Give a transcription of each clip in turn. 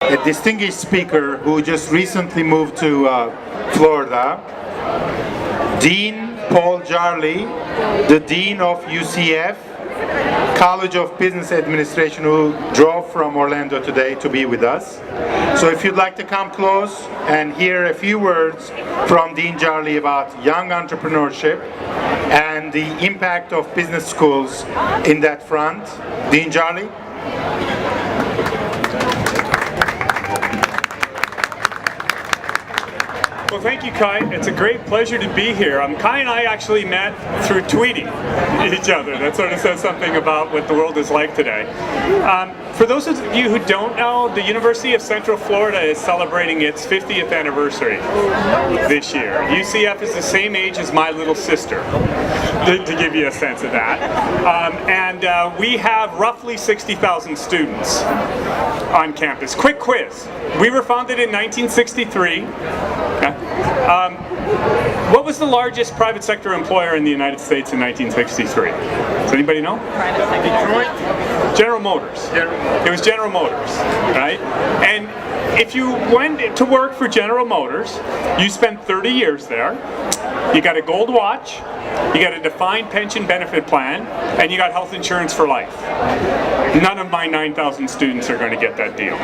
a distinguished speaker who just recently moved to Florida, Dean Paul Jarley, the Dean of UCF College of Business Administration, who drove from Orlando today to be with us. So if you'd like to come close and hear a few words from Dean Jarley about young entrepreneurship and the impact of business schools in that front. Dean Jarley. Well, thank you, Kai. It's a great pleasure to be here. Kai and I actually met through tweeting each other. That sort of says something about what the world is like today. For those of you who don't know, the University of Central Florida is celebrating its 50th anniversary this year. UCF is the same age as my little sister, to give you a sense of that. We have roughly 60,000 students on campus. Quick quiz. We were founded in 1963. What was the largest private sector employer in the United States in 1963? Does anybody know? Detroit? General Motors. It was General Motors, right? And if you went to work for General Motors, you spent 30 years there, you got a gold watch, you got a defined pension benefit plan, and you got health insurance for life. None of my 9,000 students are going to get that deal.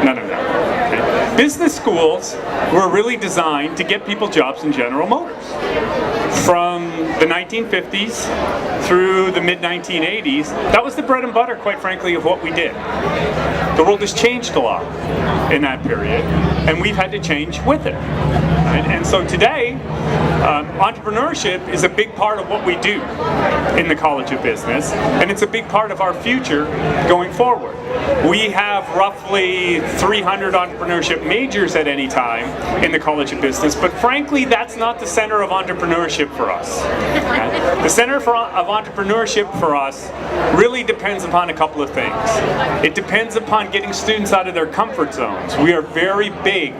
None of them. Okay? Business schools were really designed to get people jobs in General Motors. From the 1950s through the mid-1980s, that was the bread and butter, quite frankly, of what we did. The world has changed a lot in that period, and we've had to change with it. Right? And so today, entrepreneurship is a big part of what we do in the College of Business, and it's a big part of our future going forward. We have roughly 300 entrepreneurship majors at any time in the College of Business, but frankly, that's not the center of entrepreneurship for us. The center of entrepreneurship for us really depends upon a couple of things. It depends upon getting students out of their comfort zones. We are very big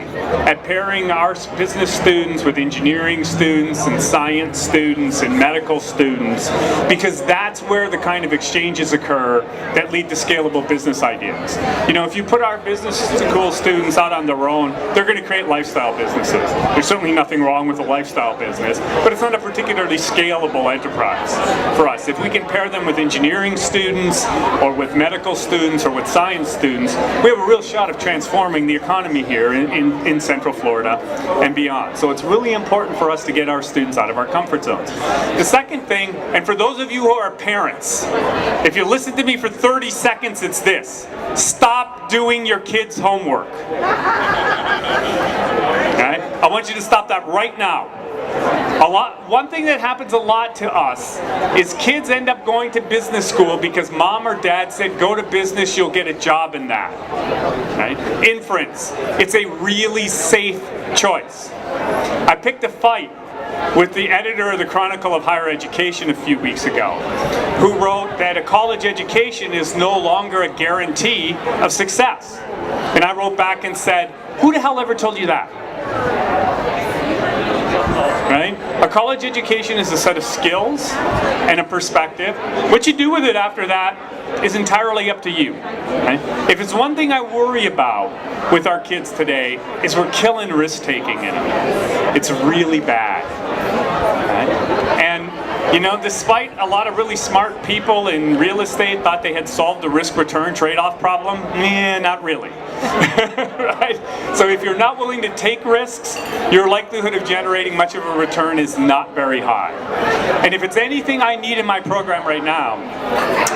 at pairing our business students with engineering students and science students and medical students, because that's where the kind of exchanges occur that lead to scalable business ideas. You know, if you put our business school students out on their own, they're going to create lifestyle businesses. There's certainly nothing wrong with a lifestyle business, but it's not a particularly scalable enterprise for us. If we can pair them with engineering students or with medical students or with science students, we have a real shot of transforming the economy here in Central Florida and beyond. So it's really important for us to get our students out of our comfort zones. The second thing, and for those of you who are parents, if you listen to me for 30 seconds, it's this: stop doing your kids' homework. Okay? I want you to stop that right now. One thing that happens a lot to us is kids end up going to business school because mom or dad said, go to business, you'll get a job in that. Right? Inference. It's a really safe choice. I picked a fight with the editor of the Chronicle of Higher Education a few weeks ago, who wrote that a college education is no longer a guarantee of success. And I wrote back and said, who the hell ever told you that? Right? A college education is a set of skills and a perspective. What you do with it after that is entirely up to you. Right? If it's one thing I worry about with our kids today, is we're killing risk-taking in them. It's really bad. Right? And, you know, despite a lot of really smart people in real estate thought they had solved the risk-return trade-off problem, not really. Right? So if you're not willing to take risks, your likelihood of generating much of a return is not very high. And if it's anything I need in my program right now,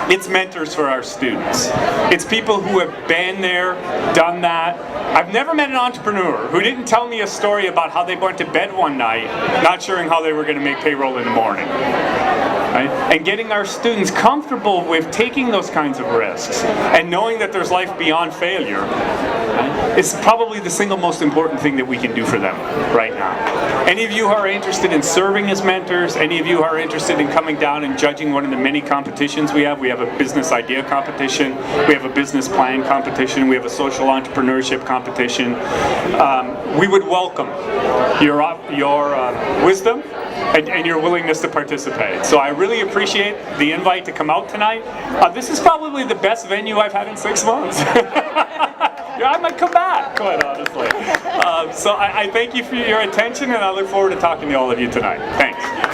it's mentors for our students. It's people who have been there, done that. I've never met an entrepreneur who didn't tell me a story about how they went to bed one night not sure how they were going to make payroll in the morning. Right? And getting our students comfortable with taking those kinds of risks and knowing that there's life beyond failure, right, is probably the single most important thing that we can do for them right now. Any of you who are interested in serving as mentors, any of you who are interested in coming down and judging one of the many competitions we have a business idea competition, we have a business plan competition, we have a social entrepreneurship competition. We would welcome your wisdom and your willingness to participate. So I really appreciate the invite to come out tonight. This is probably the best venue I've had in 6 months. Yeah, I might come back, quite honestly. So I thank you for your attention, and I look forward to talking to all of you tonight. Thanks.